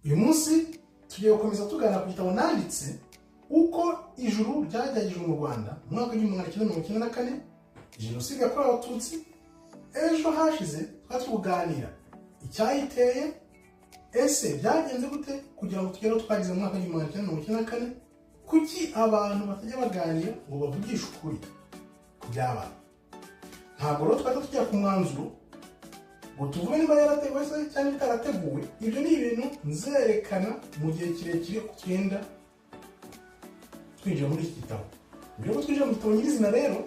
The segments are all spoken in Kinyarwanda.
uyu munsi tugiye gukomeza tugana ku gitabo nanditse uko ijuru ryajyagijwe mu Rwanda mu mwaka w'1994 jenoside yakorewe Abatutsi. Ejo hashize twari tuganira icyayiteye, ese byagenze gute kugira ngo tugere twagize mu mwaka w'1994, kuki abantu batajya baganira ngo bavugishe ukuri ku byabaye. Ntabwo rero twari tujya ku mwanzuro ngo tuvuge niba yarateguwe se cyangwa itarateguwe. Ibyo ni ibintu nzerekana mu gihe kirekire ko tugenda twinjira muri iki gitabo. Mbere yo twinjira mu gitabo nyirizina rero,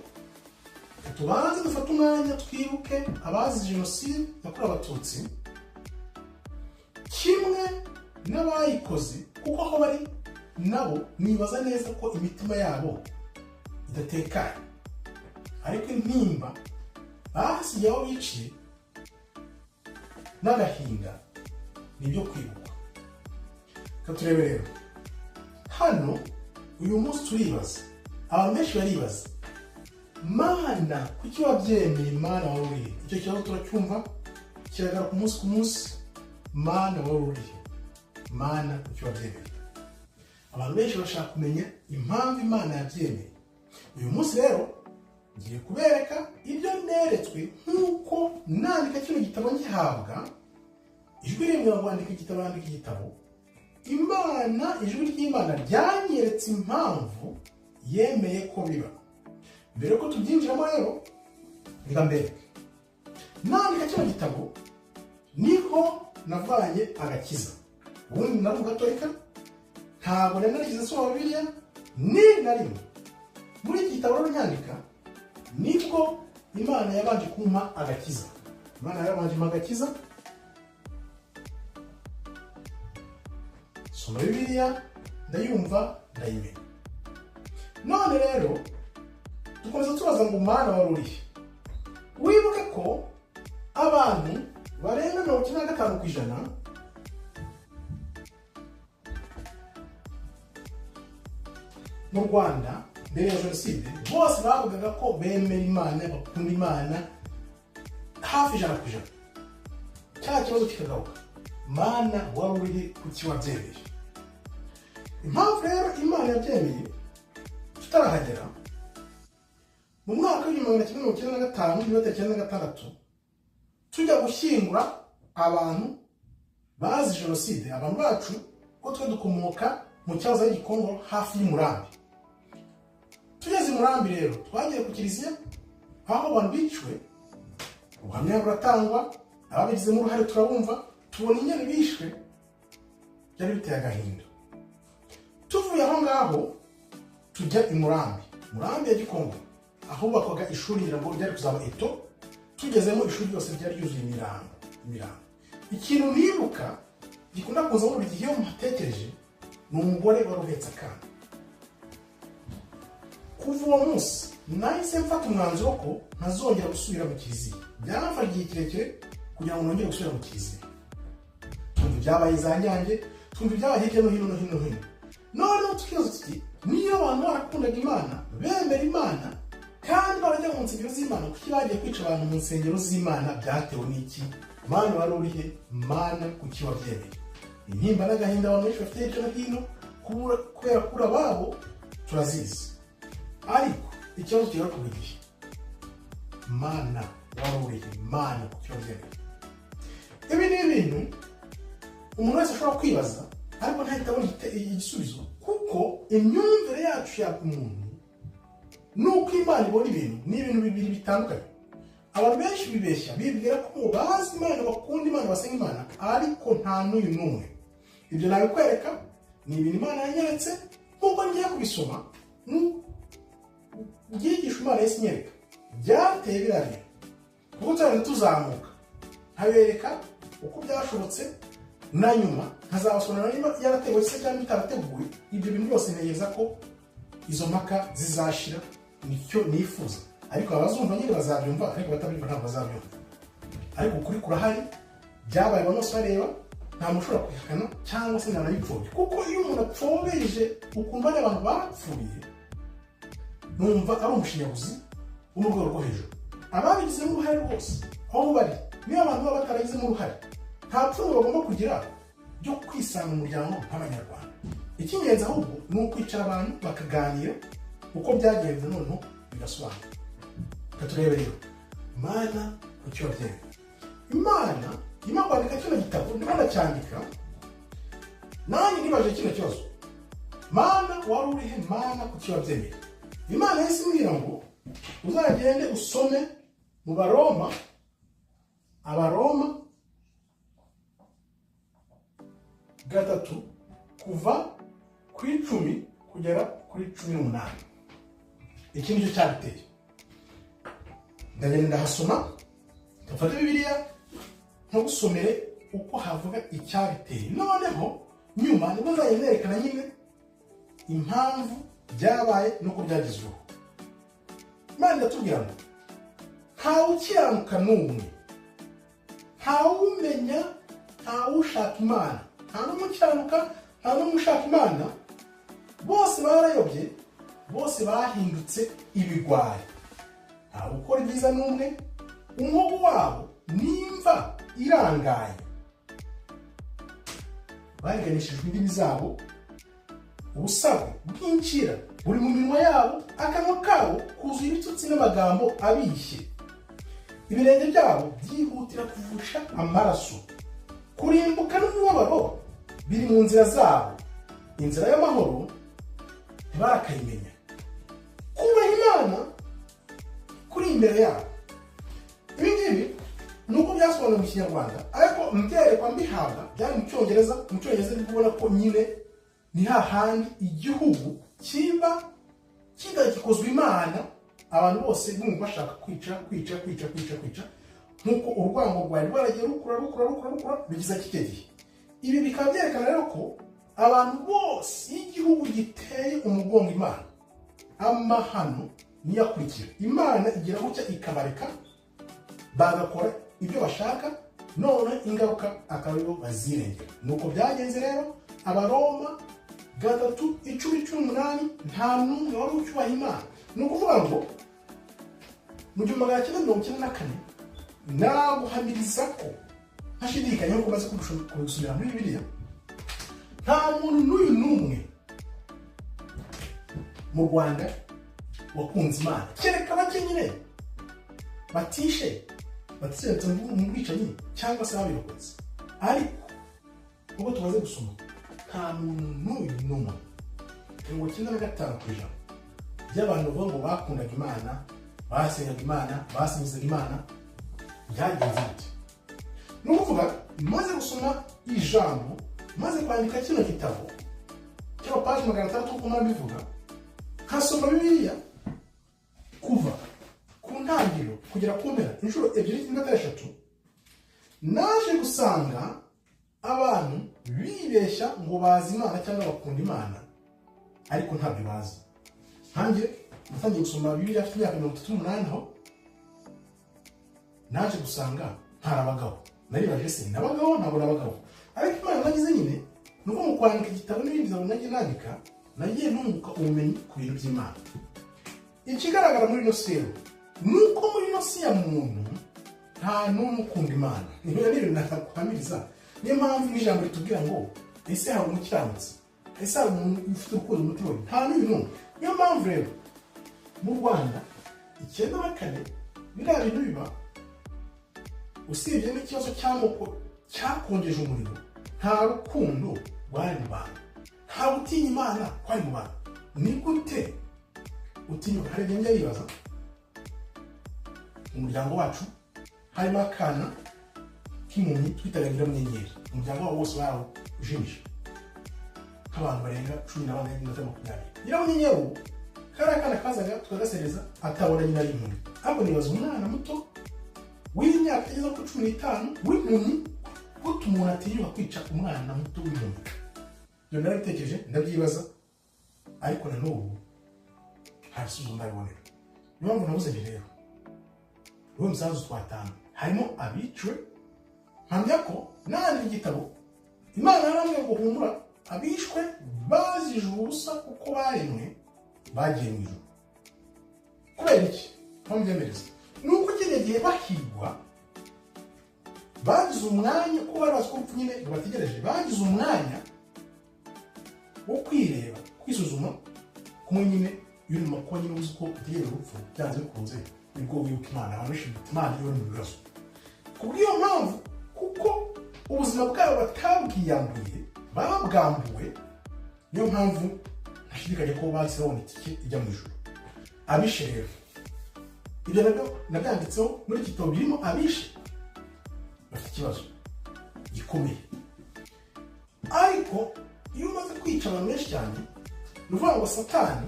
tubanze dufate umwanya twibuke abazize jenoside yakorewe Abatutsi kimwe n'abayikoze, kuko aho bari nabo nibaza neza ko imitima yabo idatekanye, ariko intimba bahasigaye aho biciye n'agahinda nibyo kwibuka. Turebe rero hano uyu munsi turibaza, abantu benshi baribaza, Mana kuki wabyemeye Mana wowe urihe? Icyo kibazo turacyumva kiragara ku munsi Mana wowe urihe, Mana kuki wabyemeye. Abantu benshi bashaka kumenya impamvu Imana yabyemeye. Uyu munsi rero ngiye kubereka ibyo neretswe nk'uko nandika kino gitabo ngihabwa. Ijwi rimwe kwandika igitabo, nandika igitabo, Imana, ijwi ry'Imana ryanyeretse impamvu yemeye ko biba. Mbere ko tubyinjiramo rero, reka mbere nandika kino gitabo niho navanye agakiza. Ubundi nari Umugatolika, ntabwo nari narigize soma Bibiliya ni na rimwe. Muri iki gitabo rero nyandika nibwo Imana yabanje kumpa agakiza. Imana yabanje kumpa agakiza, soma Bibiliya ndayumva ndayimenya. None rero dukomeza tubaza ngo Mana wari urihe. Wibuke ko abantu barenga 95% mu Rwanda mbere ya jenoside bose bavugaga ko bemera Imana, bakunda Imana hafi 100%. Cya kibazo kikagaruka, Mana wari urihe, kuki wabyemeye. Impamvu rero Imana yabyemeye tutarahagera, mu mwaka w'1995 tujya gushyingura abantu bazi jenoside, abantu bacu ko twe dukomoka mu cyahoze ari Gikongoro hafi y'Umurambi. Tugeze i Murambi rero twagiye ku kiliziya aho abantu biciwe, ubuhamya buratangwa, ababigizemo uruhare turabumva, tubona inyana bishwe, byari biteye agahinda. Tuvuye aho ngaho tujya i Murambi ya Gikongoro, aho bakwaga ishuri ngira ngo ryari kuzaba Eto. Tugezemo ishuri ryose ryari ryuzuye imirambo. Ikintu nibuka gikunda kuza mu gihe iyo muhatekereje ni umugore wari uhetse akana. Kuva uwo munsi nahise mfata umwanzuro ko ntazongera gusubira mu kiliziya. Byamfashe igihe kirekire kugira ngo nongere gusubira mu kiliziya. Twumva ibyabaye za Nyange, twumva ibyabaye hirya no hino. None tukibaza tuti, niyo abantu barakundaga Imana, bemera Imana, kandi barajya mu nsengero z'Imana, kuki bagiye kwica abantu mu nsengero z'Imana? Byatewe n'iki? Mana wari urihe, Mana kuki wabyemeye. Intimba n'agahinda abantu benshi bafite hirya no hino kubera kura babo turazizi, ariko ikibazo kiba ku gihe, Mana wari urihe, Mana kuki wabyemeye. Ibi ni ibintu umuntu wese ashobora kwibaza, ariko ntahita abona igisubizo, kuko imyumvire yacu ya umuntu nuko Imana ibona ibintu ni ibintu bibiri bitandukanye. Abantu benshi bibeshya bibwira ko bazi Imana, bakunda Imana, basenga Imana, ariko nta n'uyu n'umwe. Ibyo nabikwereka ni ibintu Imana yanyeretse nk'uko ngiye kubisoma, byigisha Imana yesi nyereka byateye birarira, kuko turagenda tuzamuka nkabereka uko byashobotse, na nyuma nkazabasonera niba yarateguwe se cyangwa itarateguwe. Ibyo bintu byose ntegereza ko izo mpaka zizashira, nicyo nifuza. Ariko abazumva nyine bazabyumva, ariko batabyumva ntabwo bazabyumva. Ariko ukuri kurahari, byabaye abantu bose bareba, nta muntu ushobora kwihakana cyangwa se ntanabipfobya. Kuko iyo umuntu apfobeje ukumva ari abantu bapfuye, numva ari umushinyaguzi wo mu rwego rwo hejuru. Ababigizemo uruhare rwose aho bari, niyo abantu baba bataragizemo uruhare, nta pfunwe bagomba kugira byo kwisanga mu muryango nk'abanyarwanda. Icy'ingenzi ahubwo ni ukwicara abantu bakaganira uko byagenze noneho bigasobanura. Reka turebe rero Imana ku cyo yabyemeye. Imana nyuma kwandika kino gitabo ndimo ndacyandika nanjye nibaje kino kibazo, Mana wari urihe Mana ku cyo yabyemeye? Imana yahise imbwira ngo uzagende usome mu Baroma, Abaroma 3 kuva ku 10 kugera kuri 18. Iki nicyo cyabiteye. Ndagenda ndahasoma, ndafata Bibiliya ntagusomere uko havuga icyabiteye. Noneho nyuma nibwo nzayerekana nyine impamvu byabaye nuko byagezweho. Imana iratubwira ngo ntawe ukiranuka n'umwe, ntawe umenya, ntawe ushaka Imana, nta n'umwe ukiranuka, nta n'umwe ushaka Imana. Bose barayobye, bose bahindutse ibigwari, ntawe ukora ibyiza n'umwe, umuhogo wabo nimva irangaye. Bariganishijwe indimi zabo, ubusabe bw'incira buri mu minwa yabo, akanwa kabo kuzuye ibitutsi n'amagambo abishye. Ibirenge byabo byihutira kuvusha amaraso, kurimbuka n'umubabaro biri mu nzira zabo, inzira y'amahoro ntibarakayimenya. Kubaha Imana kuri imbere yabo. Ibi ngibi nuko byasobanuye mu Kinyarwanda, ariko mbyerekwa mbihabwa byari mu Cyongereza. Mu Cyongereza ndi kubona ko nyine ni hahandi igihugu kiba kidagikozwe Imana, abantu bose bumva bashaka kwica nkuko urwango rwari rwaragiye rukura bigiza kigegi. Ibi bikaba byerekana rero ko abantu bose igihugu giteye umugongo Imana, amahano niyakurikira. Imana igira gutya ikabareka bagakora ibyo bashaka, none ingaruka akaba bazirengera. Nuko byagenze rero. Abaroma 3:18 nta n'umwe wari ucyubaha Imana. Ni ukuvuga ngo mu 1994 naguhamiriza ko ntashidikanya ko maze kubisubira muri Bibiliya, nta muntu n'uyu n'umwe mu Rwanda wakunze Imana, kereka bake nyine batishe mu bwicanyi cyangwa se ababirokoze. Ariko ubwo tumaze gusoma nta muntu n'uyu n'umwe, 95% by'abantu bavuga ngo bakundaga Imana, basengaga Imana, basingizaga Imana, byagenze bite? Ni ukuvuga maze gusoma ijambo, maze kwandika kino gitabo cya page 600 uko nabivuga, nkasoma Bibiliya kuva ku ntangiriro kugera ku mpera inshuro 2 cyangwa 3, naje gusanga abantu bibeshya ngo bazi Imana cyangwa bakunda Imana, ariko ntabyo bazi. Hanjye natangiye gusoma Bibiliya afite imyaka 38 aho naje gusanga ntarabagabo. Naribaje se nabagabo ntabwo nabagabo, ariko Imana nagize nyine nuko mu kwandika igitabo n'ibindi bizabo nagiye nandika, nagiye nunguka ubumenyi ku bintu by'Imana. Ikigaragara muri Nosero nuko muri Nosi ya muntu nta n'umwe ukunda Imana. Niyo rero nakakuhamiriza. Niyo mpamvu n'ijambo ritubwira ngo ese hari umukiranutsi, ese hari umuntu ufite urukundo umutima we, nta n'uyu n'umwe. Niyo mpamvu rero mu Rwanda 94 biriya bintu biba, usibye n'ikibazo cy'amoko cyakongeje umuriro, nta rukundo rwari mu bantu, nta gutinya Imana kwari mu bantu. Ni gute utinyuka? Hari igihe njya yibaza, umuryango wacu harimo akana k'impumyi twitaga Nyiramwenyeri, umuryango wabo wose barawujimisha nk'abantu barenga 14-20. Nyiramwenyeri kariya kana kazaga tukagasereza atabona nyina ari impumyi. Ariko nibaza umwana muto w'imyaka igeze ku 15 w'impumyi, gute umuntu atinyuka kwica umwana muto w'impumyi? Ibyo narabitekereje ndabyibaza, ariko na n'ubu hari isubizo ndabibonera. Niyo mpamvu nabuze nti rero uwo musanzu twatanga harimo abiciwe. Mpamya ko nandi igitabo Imana yaramwe ngo humura, abishwe bazije ubusa kuko baremwe bagiye mu ijuru. Kubera iki? Mpamyemereza nuko kiriya gihe bahigwa bagize umwanya ko bari bazi ko urupfu nyine bategereje, bagize umwanya wo kwireba, kwisuzuma, kumwe nyine iyo uri mu makuba nyine uzi ko utegereje urupfu byanze bikunze nibwo wibuka Imana. Abantu benshi Imana iyo mu bibazo kubw'iyo mpamvu, kuko ubuzima bwabo batabwiyambuye, babwambuwe, niyo mpamvu ntashidikanya ko bahise babona itike ijya mu ijuru. Abishe rero, ibyo nabyo nabyanditseho muri iki gitabo, birimo abishe bafite ikibazo gikomeye. Ariko iyo umaze kwica abantu benshi cyane, ni ukuvuga ngo Satani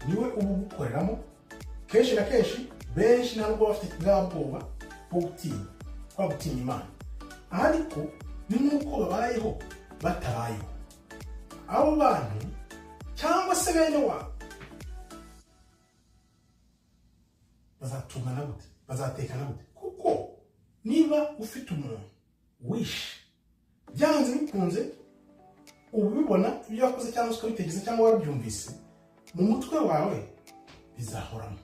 niwe uba ugukoreramo kenshi na kenshi. Benshi ntabwo bafite bwa bwoba bwo gutinya Imana, ariko ni nk'uko babayeho batabayeho. Abo bantu cyangwa se bene wabo bazatungana gute, bazatekana gute? Kuko niba ufite umuntu wishe, byanze bikunze ubibona ibyo wakoze cyangwa se ukabitekereza cyangwa warabyumvise mu mutwe wawe, bizahoramo.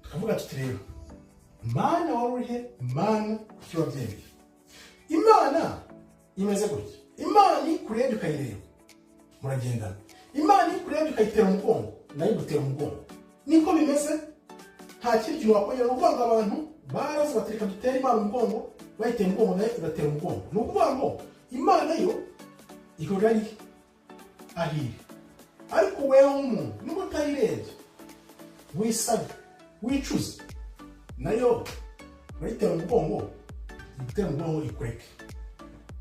Tukavuga tuti rero, Mana wari urihe? Mana kuki wabyemeye? Imana imeze gutya. Imana ikurebye ukayireba, muragendana. Imana ikurebye ukayitera umugongo, nayo igutera umugongo. Niko bimeze, nta kindi kintu wakongera. Ni ukuvuga ngo abantu barazi batereka dutera Imana umugongo, bayitera umugongo nayo igatera umugongo. Ni ukuvuga ngo Imana yo ihora ari ahiri. Ariko wewe nk'umuntu nubwo utayirebye, wisabe, wicuze, nayo bayitera umugongo, igutera umugongo ikureke.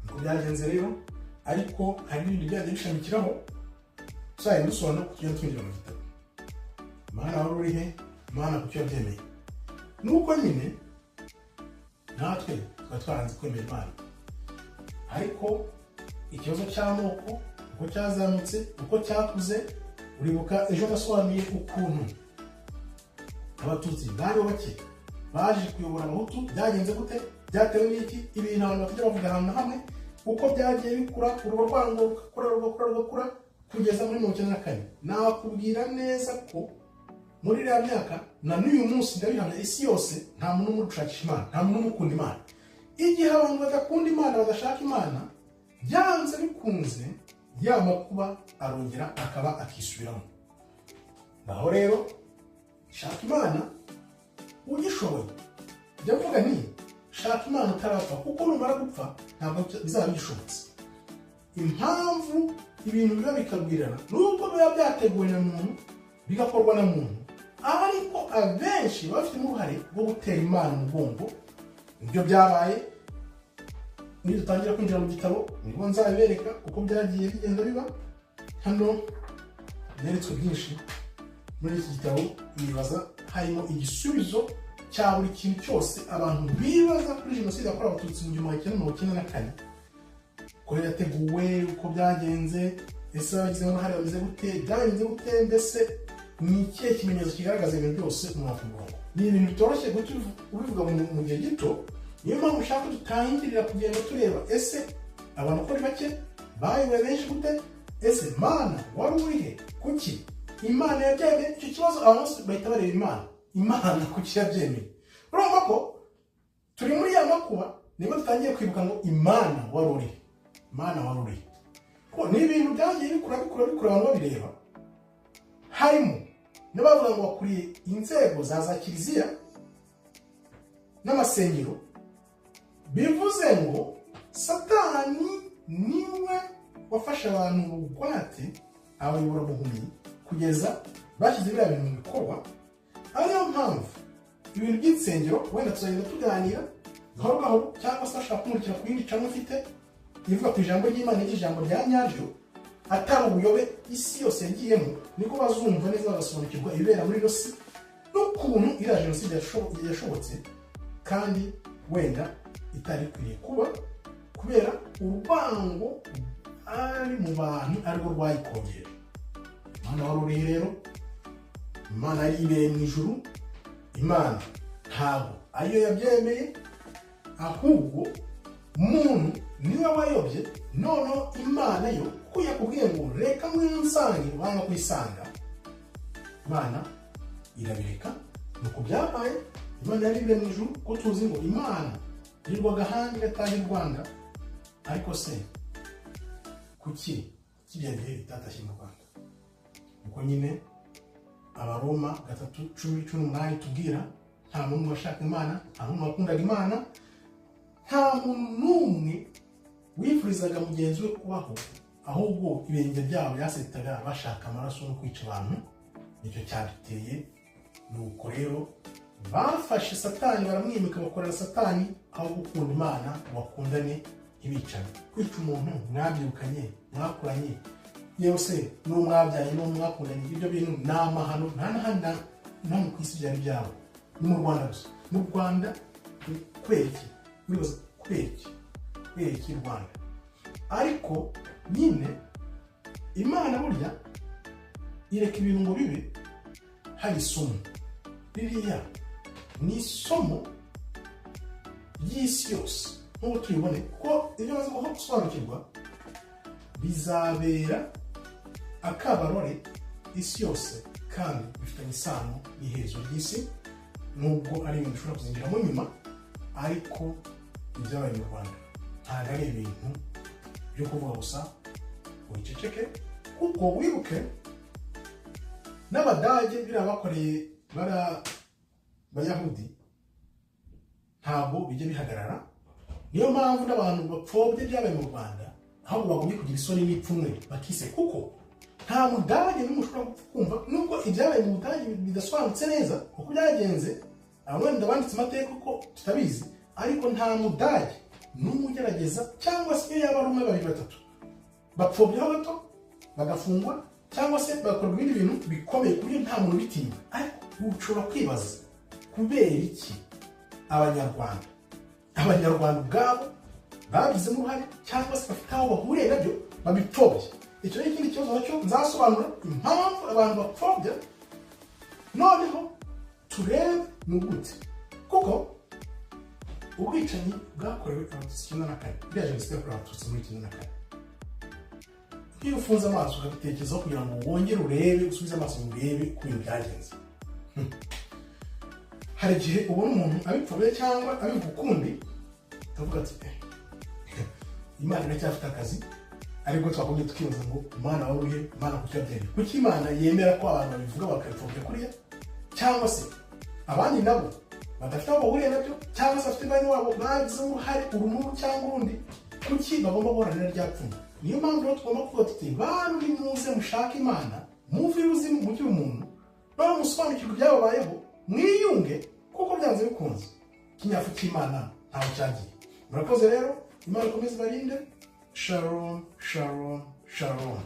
Niko byagenze rero, ariko hari ibindi byagiye bishamikiraho tuzajya dusobanura ku tujya twinjira mu gitabo. Mana wari urihe? Mana kuki wabyemeye? Nuko nyine natwe tuba twaranze kwemera Imana, ariko ikibazo cy'amoko uko cyazamutse, uko cyakuze, uribuka ejo nasobanuye ukuntu Abatutsi bari bake baje kuyobora Abahutu. Byagenze gute? Byatewe n'iki? Ibintu abantu batajya bavuga ahantu hamwe, uko byagiye bikura, urwo rwango rugakura kugeza muri 1994. Nakubwira neza ko muri iriya myaka na n'uyu munsi ndabihamya, isi yose nta muntu umwe ushakisha Imana, nta muntu umwe ukunda Imana. Igihe abantu badakunda Imana, badashaka Imana, byanze bikunze ya makuba arongera akaba akisubiramo. Naho rero shaka Imana ugishoboye. Jya mvuga nti shaka Imana utarapfa, kuko numara gupfa ntabwo bizaba bigishobotse. Impamvu ibintu biba bikagwirana nubwo biba byateguwe na muntu, bigakorwa na muntu, ariko abenshi bafite uruhare rwo gutera Imana umugongo. Ibyo byabaye dutangira kwinjira mu gitabo, nibwo nzabereka uko byagiye bigenda biba. Hano neretswe byinshi muri iki gitabo, nibaza harimo igisubizo cya buri kintu cyose abantu bibaza kuri jenoside yakorewe Abatutsi mu 1994. Uko yateguwe, uko byagenze, ese abagize uruhare bameze gute, byagenze gute, mbese ni ikihe kimenyetso kigaragaza ibintu byose umuntu avuga. Ni ibintu bitoroshye guca ubivuga mu gihe gito. Niyo mpamvu ushaka dutangirira kugenda tureba, ese abantu uko ari bake bayoboye benshi gute? Ese Mana wari urihe? Kuki Imana yabyemeye? Icyo kibazo abantu bose bahita bareba Imana kuki yabyemeye. Urumva ko turi muri ya makuba, nibwo dutangiye kwibuka ngo Imana wari urihe? Mana wari urihe? Ko ni ibintu byagiye bikura abantu babireba. Harimo n'abavuga ngo bakuriye inzego za kiliziya n'amasengero, bivuze ngo Satani niwe wafashe abantu mu bugwate, abayobora buhumyi kugeza bashyize biriya bintu mu bikorwa. Ariyo mpamvu ibintu by'insengero wenda tuzagenda tuganira gahoro gahoro, cyangwa se bashaka kumurikira ku yindi cyangwa ufite ivuga ku ijambo ry'Imana, ijambo rya nyaryo, atari ubuyobe isi yose yagiyemo, niko bazumva neza bagasobanukirwa ibibera muri Rusi n'ukuntu iriya jenoside yashobotse, kandi wenda itari kwiriye kuba kubera urwango ari mu bantu ariko rwayikongera. Imana wari urihe rero? Imana yibereye mu ijuru. Imana ntabwo ariyo yabyemeye, ahubwo umuntu niwe wayobye. Noneho Imana yo kuko yakubwiye ngo reka mwisange, wanga kwisanga, Imana irabireka. Nuko byabaye, Imana yari mu ijuru, ko tuzi ngo Imana yirirwaga ahandi gataha i Rwanda, ariko se kuki kiriya gihe bitatashye mu Rwanda? Uko nyine Abaroma 3:10-18 tubwira nta muntu washaka Imana, nta muntu wakundaga Imana, nta muntu n'umwe wifurizaga mugenzi we kubaho, ahubwo ibirenge byabo yasetaga bashaka amaraso no kwica abantu. Nicyo cyabiteye. Nuko rero bafashe Satani baramwimika, bakorera Satani aho gukunda Imana bakundane ibicana. Kwica umuntu mwabyukanye, mwakuranye, yewe se n'umwabyaye n'umwakundanye, ibyo bintu n'amahano nta mu kwisi byari byabo. Ni mu Rwanda gusa. Mu Rwanda kwereke bibaza kwereke Rwanda. Ariko nyine Imana burya ireka ibintu ngo bibe hari isomo. Ririya ni isomo ry'isi yose nk'uko tubibone, ko ibyo maze gusobanukirwa bizabera akabarore isi yose, kandi bifitanye isano n'iherezo ry'isi, nubwo ari ibintu ushobora kuzinjiramo nyuma. Ariko ibyabaye mu Rwanda ntabwo ari ibintu byo kuvuga gusa wiceceke, kuko wibuke n'Abadage biriya bakoreye Bayahudi ntabwo bijya bihagarara. Niyo mpamvu n'abantu bapfobye byabaye mu Rwanda ahubwo bagomba kugira isoni n'ipfunwe bakise, kuko nta Mudage n'umwe ushobora kumva nubwo ibyabaye mu Budage bidasobanutse neza uko byagenze. Abandi banditse amateka uko tutabizi, ariko nta Mudage n'umwe ugerageza, cyangwa se iyo yaba ari umwe, babiri, batatu bapfobyaho gato bagafungwa, cyangwa se bagakorwa ibindi bintu bikomeye ku buryo nta muntu ubitinya. Ariko ushobora kwibaza kubera iki Abanyarwanda ubwabo babigizemo uruhare, cyangwa se bafite aho bahuriye nabyo babipfobya. Icyo ni ikindi kibazo nacyo nzasobanura impamvu abantu bapfobya. Noneho turebe n'ugute, kuko ubwicanyi bwakorewe Abatutsi 1994, bya jenoside yakorewe Abatutsi muri 1994, iyo ufunze amaso ukabitekerezaho kugira ngo wongere urebe, usubize amaso ngo urebe ku bintu byagenze, hari igihe ubona umuntu abipfobye cyangwa abivuga ukundi, utavuga ati Imana iracyafite akazi. Ariko twakongera tukibaza ngo Imana waruye, Imana kucyabyeyi, kuki Imana yemera ko abantu babivuga bakabipfobya kuriya, cyangwa se abandi nabo badafite aho bahuriye nabyo, cyangwa se bafite bene wabo bagize uruhare urumuru cyangwa urundi, kuki bagomba guharanira rya pfunwe? Niyo mpamvu rero tugomba kuvuga tuti bantu nimuze mushake Imana, muve ibuzimu mujye umuntu, nawe musobanukirwe ibyababayeho, mwiyunge, kuko byanze bikunze ikinyafu cy'Imana ntaho cyagiye. Murakoze rero, Imana ikomeze ibarinde. Shalom, shalom, shalom.